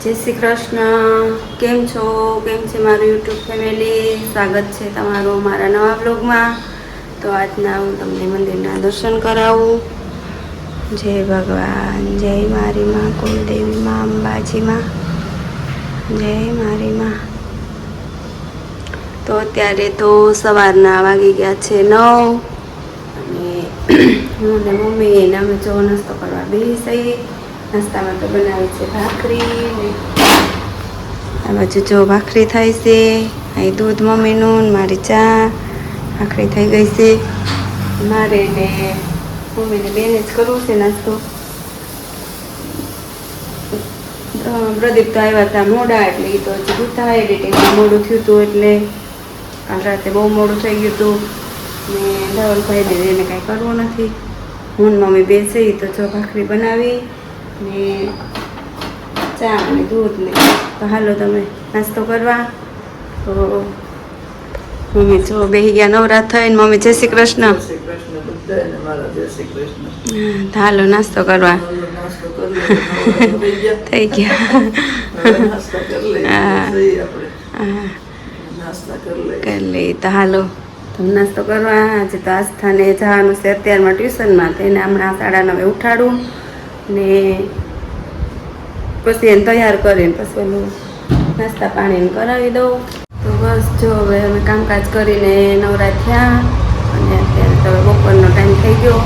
જય શ્રી કૃષ્ણ. કેમ છો? કેમ છે મારું યુટ્યુબ ફેમિલી? સ્વાગત છે તમારું મારા નવા બ્લોગમાં. તો આજના હું તમને મંદિરના દર્શન કરાવું. જય ભગવાન, જય મારી માં કુલદેવી માં, અંબાજી માં, જય મારી માં. તો અત્યારે તો સવારના વાગી ગયા છે 9 અને હું ને મમ્મી ને અમે જો નાસ્તો કરવા બેસી. નાસ્તામાં તો બનાવી છે ભાખરી ને આ બાજુ જો ભાખરી થાય છે. અહીં દૂધ મમ્મીનું, મારી ચા. ભાખરી થઈ ગઈ છે મારે ને મમ્મીને બેને જ કરવું છે નાસ્તો. પ્રદીપ તો આવ્યા હતા મોડા એટલે એ તો હજી ગુથા એડિટિંગમાં મોડું થયું હતું એટલે કાલ રાતે બહુ મોડું થઈ ગયું હતું ને ધવલભાઈને એને કાંઈ કરવું નથી. હું મમ્મી બેસે તો જો ભાખરી બનાવી ને ચા અને દૂધ ને. તો હાલો તમે નાસ્તો કરવા. તો મમ્મી જો બેસી ગયા નવરા થઈને. મમ્મી જય શ્રી કૃષ્ણ. હાલો નાસ્તો કરવા થઈ ગયા. કરી લઈ. તો હાલો તમે નાસ્તો કરવા. આજે તો આસ્થાને જવાનું છે અત્યારમાં ટ્યુશનમાં. તો એને હમણાં 9:30 ઉઠાડું ને પછી એને તૈયાર કરીને પછી એનું નાસ્તા પાણીને કરાવી દઉં. તો બસ જો હવે અમે કામકાજ કરીને નવરા થયા અને અત્યારે તો બપોરનો ટાઈમ થઈ ગયો.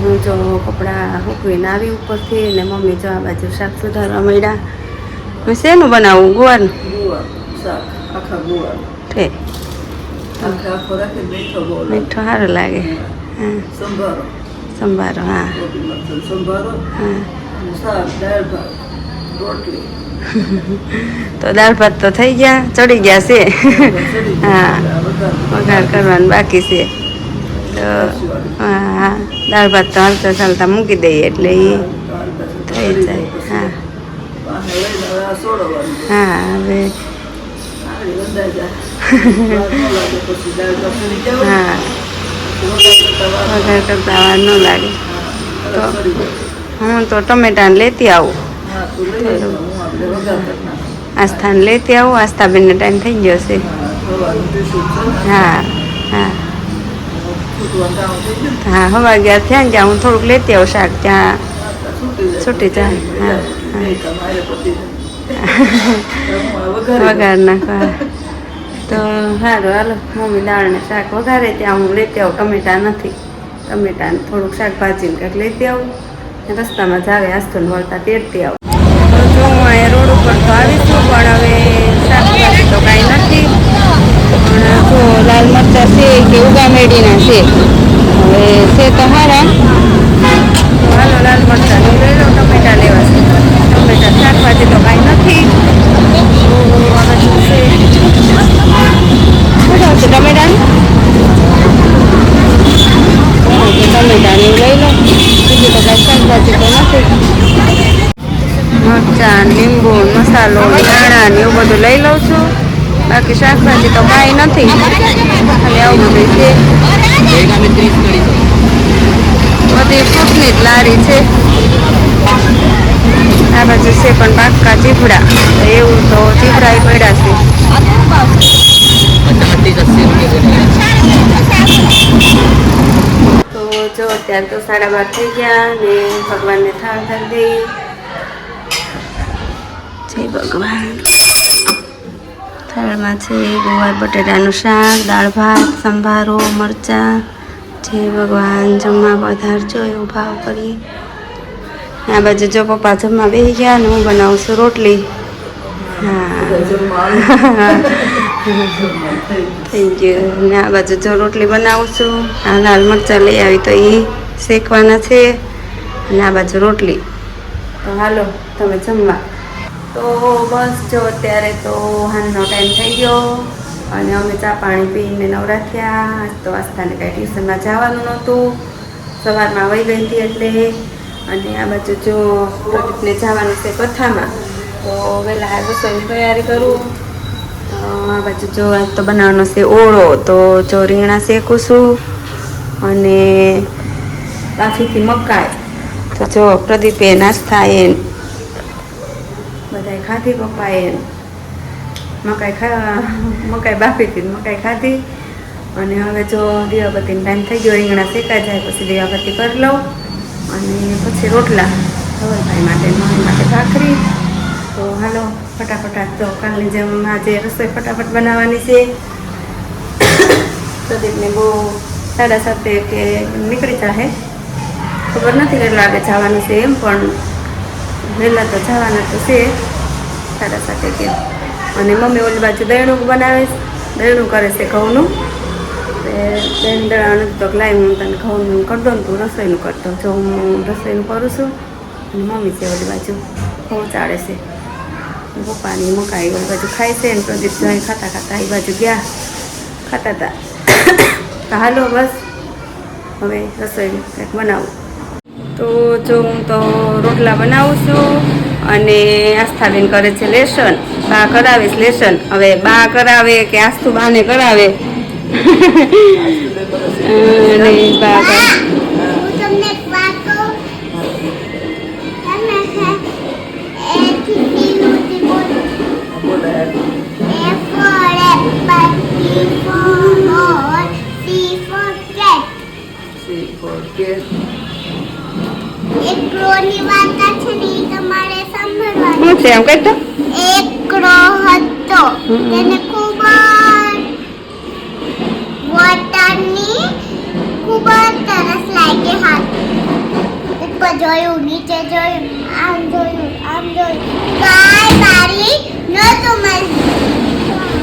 હું જો કપડાં સૂકવીને આવી ઉપરથી ને મમ્મી જો આ બાજુ શાક સુધારવા માંડ્યા. હું શેનું બનાવું? ગુવારનું શાક. આખા ગુવાર મીઠો સારો લાગે. હા સંભારો. હા તો દાળ ભાત તો થઈ ગયા, ચડી ગયા છે. હા વઘાર કરવાનું બાકી છે. તો હા દાળ ભાત તો હાલતા ચાલતા મૂકી દઈએ એટલે એ થઈ જાય. હા હા હવે હા વઘાર કરતા વાર ન લાગે. તો હું તો ટમેટાને લેતી આવું. આસ્થાને લેતી આવું. આસ્થાબેનને ટાઈમ થઈ ગયો છે. હા હા હા હવા ગયા થયા ને ત્યાં હું થોડુંક લેતી આવું શાક. ત્યાં છૂટી જાય. હા વઘાર નાખવા. તો સારું હાલો મમ્મી દાળ ને શાક વઘારે ત્યાં હું લેતી આવું. ટમેટા નથી. ટમેટા ને થોડુંક શાકભાજીને કંઈક લેતી આવું. રસ્તામાં જાવે આસ્તોને વળતા તેડતી આવું. તો જો હું અહીંયા રોડ ઉપર તો આવીશું પણ હવે શાકભાજી તો કાંઈ નથી. પણ જો લાલ મરચાં છે કે ઉગામેડીના છે. હવે છે તો સારા. તો હાલો લાલ મરચાં લઈ લો. ટમેટા લેવા છે. ટમેટા શાકભાજી તો કાંઈ નથી. તો આ બાજુ છે શું આવશે ટમેટાનું? ટમેટાનું લઈ લો. બીજું તો કાંઈ શાકભાજી તો નથી. મરચાં, લીંબુ, મસાલો, ધાણા ને એવું બધું લઈ લઉં છું. બાકી શાકભાજી તો કાંઈ નથી. ખાલી આવું બધું છે. બધી ફ્રૂટની જ લારી છે. આ બાજુ છે પણ પાક્કા ચીભડા. એવું તો ચીભડા પડ્યા છે. તો જો અત્યારે તો 12:30 થઈ ગયા ને ભગવાનને થાળ ધરી દઈ. જય ભગવાન. થાળમાં છે ગુવાર બટેટાનું શાક, દાળ ભાત, સંભારો, મરચાં. જય ભગવાન. જમવા પધારજો એવું ભાવ કરીએ. આ બાજુ જો પપ્પા જમવા બેસી ગયા ને હું બનાવું છું રોટલી. હા થઈ ગયું. ને આ બાજુ જો રોટલી બનાવું છું. આ લાલ મરચાં લઈ આવી તો એ શેકવાના છે. અને આ બાજુ રોટલી. તો હાલો તમે જમવા. તો બસ જો અત્યારે તો હાનનો ટાઈમ થઈ ગયો અને અમે ચા પાણી પીને નવરા થયા. આજ તો આસ્થાને કાંઈ ટ્યુશનમાં જવાનું નહોતું. સવારમાં વહી ગઈ હતી એટલે. અને આ બાજુ જો પ્રદીપને જવાનું છે કથામાં. તો વહેલા રસોઈની તૈયારી કરું. આ બાજુ જો આજ તો બનાવવાનો છે ઓળો. તો જો રીંગણા શેકું છું અને બાફીથી મકાઈ. તો જો પ્રદીપે નાસ્તા એ બધા બધાએ ખાધી. પપ્પાએ મકાઈ બાફી હતી, મકાઈ ખાધી. અને હવે જો દીવાબત્તીનો ટાઈમ થઈ ગયો, રીંગણા શેકાઈ જાય પછી દીવાબત્તી કરી લઉં અને પછી રોટલા ધવલભાઈ માટે, મમ્મી માટે ભાખરી. તો હાલો ફટાફટ, તો કાલની જેમ આજે રસોઈ ફટાફટ બનાવવાની છે. પ્રદીપને બહુ 7:30 કે નીકળી જાહે, ખબર નથી કેટલા વાગે જવાનું છે એમ, પણ વહેલા તો જવાના તો છે 7:30 કે. અને મમ્મી ઓલી બાજુ દહીણું બનાવે છે, દહીણું કરે છે ઘઉંનું. દહીં દળવાનું તો લાવી હું તને ઘઉંનું કરી દઉં, તું રસોઈનું કરતો. જો હું રસોઈનું કરું છું અને મમ્મી છે ઓલી બાજુ ઘઉં ચાળે છે. પપ્પાની મકાઈ ઓલી બાજુ ખાય છે ને પ્રદીપ જઈ ખાતા ખાતા એ બાજુ ગયા ખાતા હતા. તો હાલો બસ હવે રસોઈ કંઈક બનાવું. તો જો હું તો રોટલા બનાવું છું અને આસ્થાબેન કરે છે લેસન. બા કરાવે છે લેસન. હવે બા કરાવે કે આસ્થુ બાને કરાવે અને બા શું છે એમ કહેતો? એક ક્રો હતો, તેને ખૂબ વોટરની ખૂબ તરસ લાગી હતી. ઉપર જોયું, નીચે જોયું, આમ જોયું, કાંઈ મારી નહોતું મળ્યું.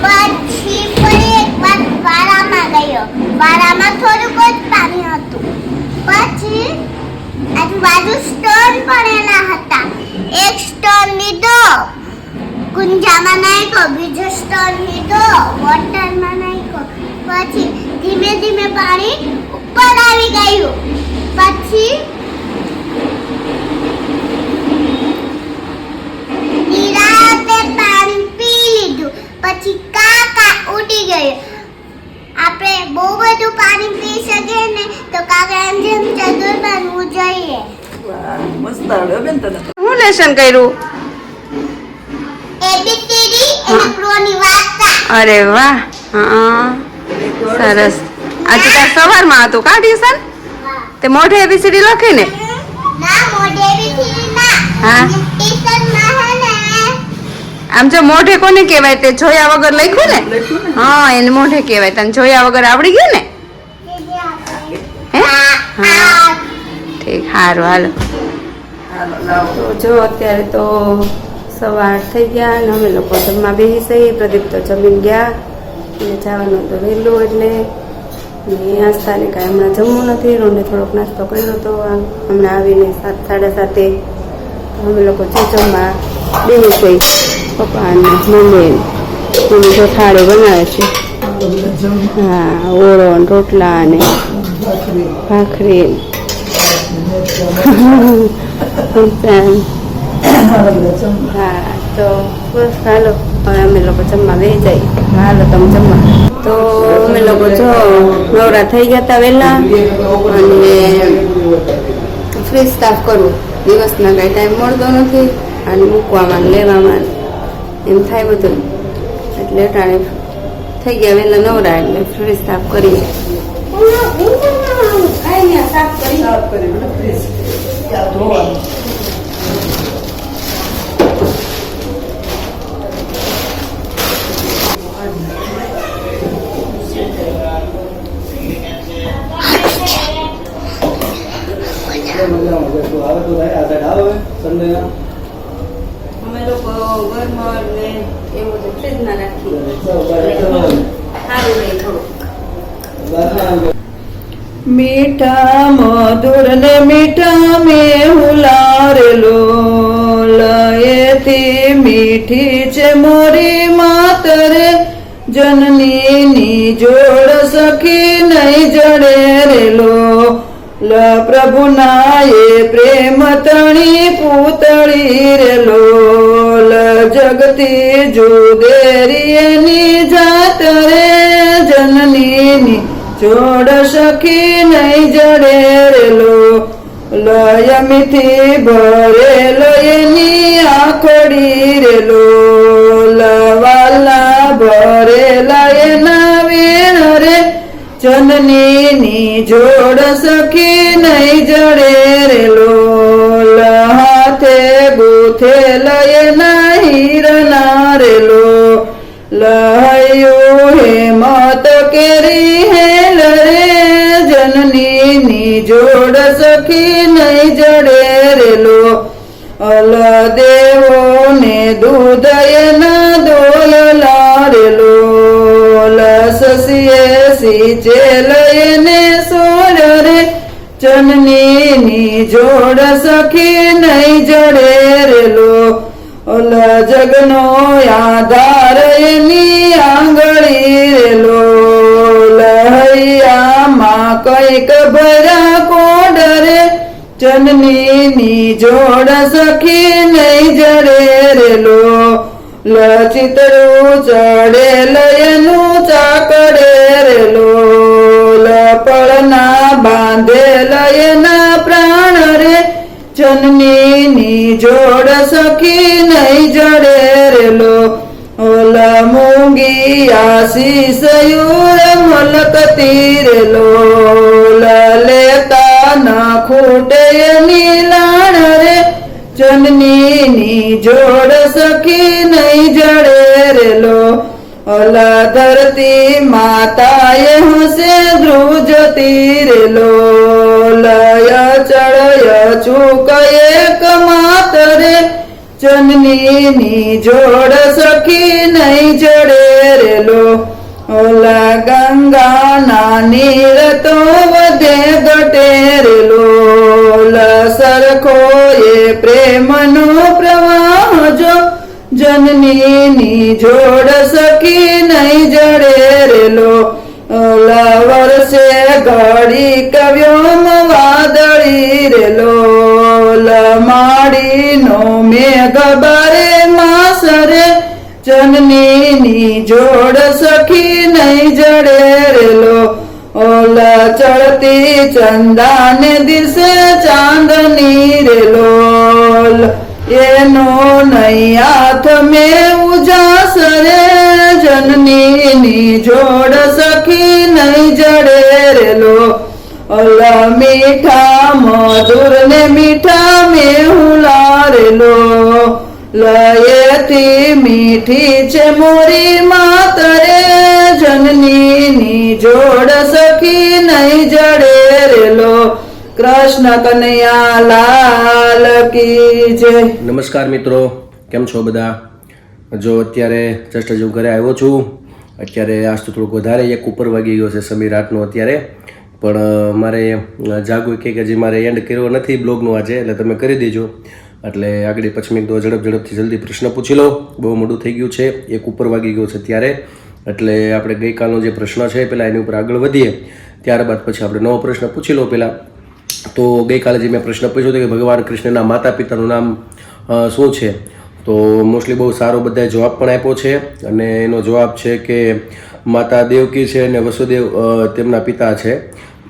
પછી ફરી એક વાર વારામાં ગયો, વારામાં થોડુંક જ પાણી હતું. પછી આજુબાજુ સ્ટોન પડેલા હતા. એક સ્ટોન લીધો, કુંજામાં નાખ્યો, બીજો સ્ટોન લીધો, વોટરમાં નાખ્યો. પછી ધીમે ધીમે પાણી ઉપર આવી ગયું. પછી નિરાતે પાણી પી લીધું. પછી કાકા ઉડી ગયો. આપણે બહુ બધું પાણી પી શકીએ ને તો કાકાની જેમ ચતુર બનવું જોઈએ. મસ્ત આવડે બેન તને. હું લેસન કર્યું? એબીસીડી અને પ્રોની વાર્તા. અરે વાહ, હા સરસ. આજે તાર સવારમાં હતું કા ટ્યુશન? તે મોઢે એબીસીડી લખીને? ના, મોઢે એબીસીડી ના. હા. ટીચરમાં હે ને આમ જો મોઢે કોને કહેવાય? તે જોયા વગર લખ્યું ને? હા, એને મોઢે કહેવાય. તને જોયા વગર આવડી ગયું ને? હે? હા ઠીક, સારું હાલો. તો જો અત્યારે તો સવાર થઈ ગયા અને અમે લોકો જમવા બેસી જઈએ. પ્રદીપ તો જમીન ગયા અને જવાનું તો વહેલું એટલે આસ્થાને કાંઈ હમણાં જમવું નથી. રોંડે થોડોક નાસ્તો કર્યો હતો હમણાં આવીને 7:30. અમે લોકો જો જમવા બેસી જઈ. પપ્પા અને મમ્મી જો થાળી બનાવે છે. હા, ઓળો ને રોટલા ને ભાખરી. હા તો બસ હાલો હવે અમે લોકો જમવા બેસી જાય. હાલો તમે જમવા. તો અમે લોકો જો નવરા થઈ ગયા હતા વહેલા અને ફ્રીજ સાફ કરવું દિવસના કાંઈ ટાઈમ મળતો નથી અને મૂકવામાં લેવામાં એમ થાય બધું. એટલે અટાણે થઈ ગયા વહેલા નવરા એટલે ફ્રીજ સાફ કરીએ. સાફ કરી ફ્રીજ ધોવાનું. અમે લોકો ગરમર ને એવું બધું ફ્રીજમાં રાખીએ સારું રહે થોડું. મીઠા મધુર ને મીઠા મેહુલારેલો લયેથી મીઠી છે મોરી માતરે જનની જોડ સખી નહીં જડે રેલો લ પ્રભુના એ પ્રેમ તણી પૂતળી રેલો લ જગતી જુદેરી એની જાત રે જનની જોડ સખી નહીં જડે રેલો લયમીથી ભરેલ એની આખડી રે લોલ વાલા ભરેલા એના વેણ રે ચંદની જોડ સખી નહીં જડે રે લોલ હાથે ગૂથેલ એના હીરના રે લોલ હૈયું હેમત કેરી હેલ રે જનની જોડ સખી નહીં જડે રે લોલ દેવો ને દૂધ એના દોલલા રે લોલ સસીએ સિંચેલ એને સોળ રે ચનની જોડ સખી નહીં જડે રે લોલ જગનો આધાર એની આંગળી રે લોલ હૈયામાં કઈક ભરા કોડ રે ચનની જોડ સખી નહીં જડે રે લોલ ચિતરું ચડેલ એનું ચાકડે રે લોલ પળના બાંધેલ એના પ્રાણ રે ચનની જોડ સખી નહીં જડે રે લોલ મૂંગી આશીષ મલકતી રે લોલ લેતા ન ખૂટે એની લાણ રે ચનની જોડ સખી નહીં જડે રે લોલ ધરતી માતાએ હસે ધ્રુજતી રે લોલ ચળય ચૂક એક માત રે ચનની જોડ સખી નહીં જડે રે લોલ ગંગાના નીર તો વધે ઘટે રે લોલ સરખો એ પ્રેમનો પ્રવાહ જો જનની જોડ સખી નહીં જડે રે લોલ વર્ષે ઘડી કવ્યોમ વાદળી રે લોલ માડીનો મેઘ બારે માસ રે ચનની જોડ સખી નહીં જડે રે લોલ ચડતી ચંદાને દિશે ચાંદની રે લોલ એનો નહીં હાથ મેં ઉજાસ રે જનની જોડ સખી નહીં જડે રે લોલ મીઠા મધુર ને મીઠા મેહુલા રે લોલ એથી મીઠી છે મોરી માત રે જનની જોડ સખી નહીં જડે રે લોલ કૃષ્ણ કનૈયા લાલ કી જય. નમસ્કાર મિત્રો, કેમ છો બધા? જો અત્યારે જસ્ટ હજુ ઘરે આવ્યો છું. અત્યારે આજ તો થોડુંક વધારે એક ઉપર વાગી ગયો છે સમીર રાતનો અત્યારે, પણ મારે જાગવું કે હજી મારે એન્ડ કર્યો નથી બ્લોગનો આજે, એટલે તમે કરી દેજો. એટલે આગળ પછી મેં તો ઝડપથી જલ્દી પ્રશ્ન પૂછી લો, બહુ મોડું થઈ ગયું છે, એક ઉપર વાગી ગયો છે ત્યારે. એટલે આપણે ગઈકાલનો જે પ્રશ્ન છે પહેલાં એની ઉપર આગળ વધીએ, ત્યારબાદ પછી આપણે નવો પ્રશ્ન પૂછી લો. પહેલાં તો ગઈકાલે જે મેં પ્રશ્ન પૂછ્યો હતો કે ભગવાન કૃષ્ણના માતા પિતાનું નામ શું છે, તો મોસ્ટલી બહુ સારો બધાએ જવાબ પણ આપ્યો છે. અને એનો જવાબ છે કે માતા દેવકી છે અને વસુદેવ તેમના પિતા છે,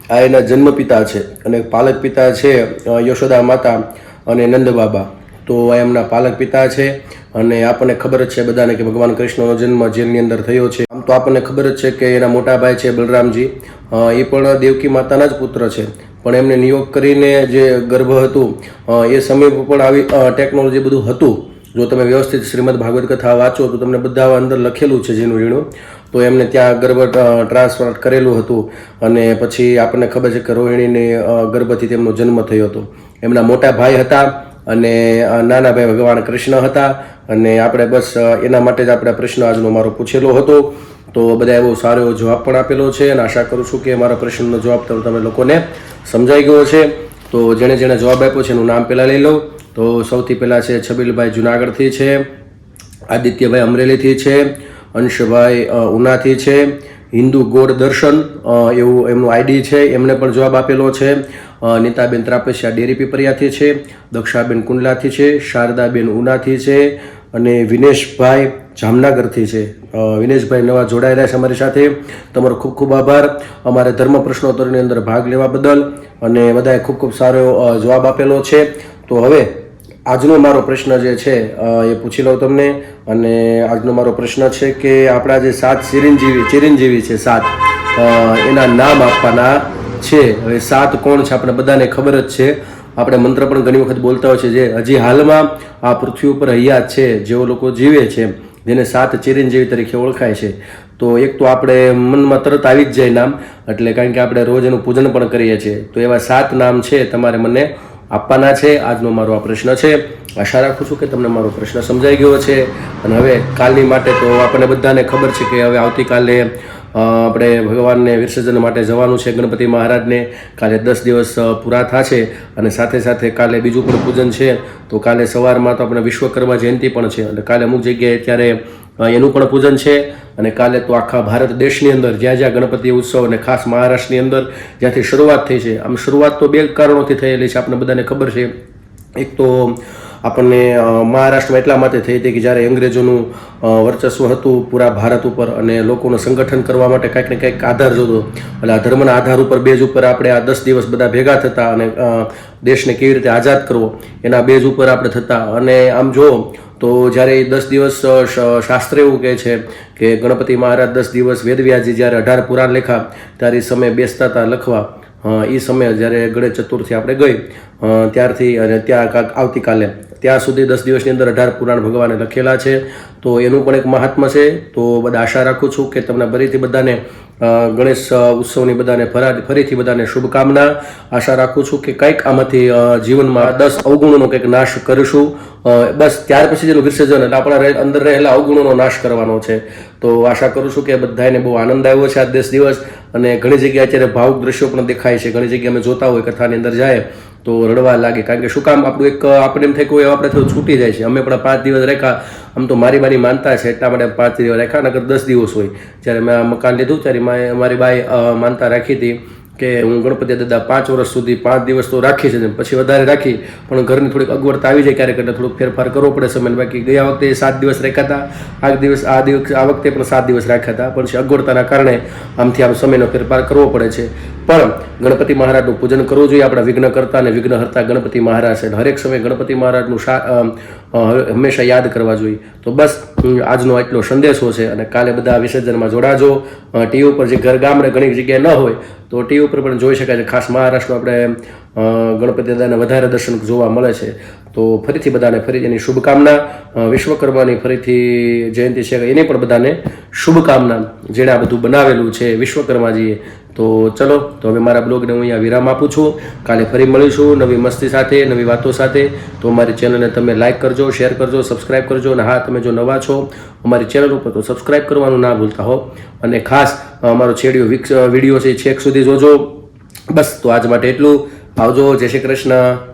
આ એના જન્મ પિતા છે. અને પાલક પિતા છે યશોદા માતા અને નંદ બાબા, તો આ એમના પાલક પિતા છે. અને આપણને ખબર જ છે બધાને કે ભગવાન કૃષ્ણનો જન્મ જેલની અંદર થયો છે. આમ તો આપણને ખબર જ છે કે એના મોટા ભાઈ છે બલરામજી, એ પણ દેવકી માતાના જ પુત્ર છે. પણ એમને નિયોગ કરીને જે ગર્ભ હતું એ સમય પણ આવી ટેકનોલોજી બધું હતું. જો તમે વ્યવસ્થિત શ્રીમદ ભાગવત કથા વાંચો તો તમને બધા અંદર લખેલું છે જેનું ઝીણું. તો એમને ત્યાં ગર્ભ ટ્રાન્સફર કરેલું હતું. અને પછી આપણને ખબર છે કે રોહિણીની ગર્ભથી તેમનો જન્મ થયો હતો. એમના મોટા ભાઈ હતા અને નાના ભાઈ ભગવાન કૃષ્ણ હતા. અને આપણે બસ એના માટે જ આપણે પ્રશ્ન આજનો મારો પૂછેલો હતો. તો બધાએ બહુ સારો એવો જવાબ પણ આપેલો છે અને આશા કરું છું કે મારા પ્રશ્નનો જવાબ તમે લોકોને સમજાઈ ગયો છે. તો જેણે જેણે જવાબ આપ્યો છે એનું નામ પહેલાં લઈ લઉં. તો સૌથી પહેલાં છે છબીલભાઈ જુનાગઢથી છે, આદિત્યભાઈ અમરેલીથી છે, અંશભાઈ ઉનાથી છે, હિન્દુ ગોળ દર્શન એવું એમનું આઈડી છે, એમને પણ જવાબ આપેલો છે. નીતાબેન ત્રાપસિયા ડેરી પીપરિયાથી છે, દક્ષાબેન કુંડલાથી છે, શારદાબેન ઉનાથી છે, અને વિનેશભાઈ જામનગરથી છે. વિનેશભાઈ નવા જોડાયેલા છે અમારી સાથે. તમારો ખૂબ ખૂબ આભાર અમારે ધર્મ પ્રશ્નોત્તરીની અંદર ભાગ લેવા બદલ, અને બધાએ ખૂબ ખૂબ સારો જવાબ આપેલો છે. તો હવે આજનો મારો પ્રશ્ન જે છે એ પૂછી લઉં તમને. અને આજનો મારો પ્રશ્ન છે કે આપણા જે 7 ચિરંજીવી છે 7, એના નામ આપવાના છે. હવે 7 કોણ છે આપણે બધાને ખબર જ છે. આપણે મંત્ર પણ ઘણી વખત બોલતા હોય છે, જે હજી હાલમાં આ પૃથ્વી ઉપર હયાત છે, જેઓ લોકો જીવે છે, જેને 7 ચિરંજીવી તરીકે ઓળખાય છે. તો એક તો આપણે મનમાં તરત આવી જ જાય નામ, એટલે કારણ કે આપણે રોજ એનું પૂજન પણ કરીએ છીએ. તો એવા 7 નામ છે તમારે મને આપવાના છે. આજનો મારો આ પ્રશ્ન છે. આશા રાખું છું કે તમને મારો પ્રશ્ન સમજાઈ ગયો છે. અને હવે કાલની માટે તો આપણને બધાને ખબર છે કે હવે આવતીકાલે આપણે ભગવાનને વિસર્જન માટે જવાનું છે. ગણપતિ મહારાજને કાલે 10 દિવસ પૂરા થશે, અને સાથે સાથે કાલે બીજું પણ પૂજન છે. તો કાલે સવારમાં તો આપણે વિશ્વકર્મા જયંતિ પણ છે, અને કાલે અમુક જગ્યાએ ત્યારે એનું પણ પૂજન છે. અને કાલે તો આખા ભારત દેશની અંદર જ્યાં જ્યાં ગણપતિ ઉત્સવ, અને ખાસ મહારાષ્ટ્રની અંદર જ્યાંથી શરૂઆત થઈ છે, આમ શરૂઆત તો 2 કારણોથી થયેલી છે, આપણને બધાને ખબર છે. એક તો આપણને મહારાષ્ટ્રમાં એટલા માટે થઈ હતી કે જ્યારે અંગ્રેજોનું વર્ચસ્વ હતું પૂરા ભારત ઉપર, અને લોકોનું સંગઠન કરવા માટે કંઈક ને કંઈક આધાર જોતો. એટલે આ ધર્મના આધાર ઉપર, બેઝ ઉપર આપણે આ 10 દિવસ બધા ભેગા થતા, અને દેશને કેવી રીતે આઝાદ કરવો એના બેઝ ઉપર આપણે થતા. અને આમ જો તો જ્યારે 10 દિવસ શાસ્ત્ર એવું કહે છે કે ગણપતિ મહારાજ 10 દિવસ વેદવ્યાસજી જ્યારે 18 પુરાણ લેખા ત્યારે એ સમયે બેસતા હતા લખવા. એ સમયે જ્યારે ગણેશ ચતુર્થી આપણે ગઈ ત્યારથી, અને ત્યાં આવતીકાલે ત્યાં સુધી 10 દિવસની અંદર 18 પુરાણ ભગવાને લખેલા છે. તો એનું પણ એક મહાત્મ્ય છે. તો બધા આશા રાખું છું કે તમને ફરીથી બધાને ગણેશ ઉત્સવની બધાને ફરીથી બધાને શુભકામના. આશા રાખું છું કે કંઈક આમાંથી જીવનમાં 10 અવગુણોનો કંઈક નાશ કરીશું. બસ ત્યાર પછી જેનું વિસર્જન, એટલે આપણા અંદર રહેલા અવગુણોનો નાશ કરવાનો છે. તો આશા કરું છું કે બધાને બહુ આનંદ આવ્યો છે આ 10 દિવસ. અને ઘણી જગ્યાએ અત્યારે ભાવુક દ્રશ્યો પણ દેખાય છે. ઘણી જગ્યાએ અમે જોતા હોય કથાની અંદર જાય તો રડવા લાગે, કારણ કે શું કામ આપણું એક આપણે એમ થાય કે આપણે થોડું છૂટી જાય છે. અમે પણ 5 દિવસ રાખ્યા. આમ તો મારી માનતા છે એટલા માટે 5 દિવસ રાખ્યા, નકર 10 દિવસ હોય. જ્યારે મેં આ મકાન લીધું ત્યારે મારી બાઈ માનતા રાખી હતી કે હું ગણપતિ દાદા 5 વર્ષ સુધી 5 દિવસ તો રાખી છે, પછી વધારે રાખી, પણ ઘરની થોડીક અગવડતા આવી જાય ક્યારેક, એટલે થોડુંક ફેરફાર કરવો પડે સમય. બાકી ગયા વખતે 7 દિવસ રાખ્યા હતા, આ વખતે પણ 7 દિવસ રાખ્યા હતા, પણ અગવડતાના કારણે આમથી આમ સમયનો ફેરફાર કરવો પડે છે. પણ ગણપતિ મહારાજનું પૂજન કરવું જોઈએ. આપણા વિઘ્નકર્તા અને વિઘ્નહર્તા ગણપતિ મહારાજ છે. હરેક સમયે ગણપતિ મહારાજનું હંમેશા યાદ કરવા જોઈએ. તો બસ આજનો આટલો સંદેશો છે. અને કાલે બધા વિસર્જનમાં જોડાજો. ટીવી ઉપર જે ગામડે ઘણી જગ્યાએ ન હોય તો ટીવી ઉપર પણ જોઈ શકાય છે. ખાસ મહારાષ્ટ્રમાં આપણે ગણપતિ દાદાને વધારે દર્શન જોવા મળે છે. તો ફરીથી બધાને ફરી એની શુભકામના. વિશ્વકર્માની ફરીથી જયંતિ છે એની પણ બધાને શુભકામના, જેણે આ બધું બનાવેલું છે વિશ્વકર્માજીએ. તો ચલો, તો હવે મારા બ્લોગને હું અહીંયા વિરામ આપું છું. કાલે ફરી મળીશું નવી મસ્તી સાથે, નવી વાતો સાથે. તો અમારી ચેનલને તમે લાઇક કરજો, શેર કરજો, સબસ્ક્રાઈબ કરજો. અને હા, તમે જો નવા છો અમારી ચેનલ ઉપર તો સબસ્ક્રાઈબ કરવાનું ના ભૂલતા હો. અને ખાસ અમારો વિડીયો છે છેક સુધી જોજો. બસ, તો આજ માટે એટલું. આવજો. જય શ્રી કૃષ્ણ.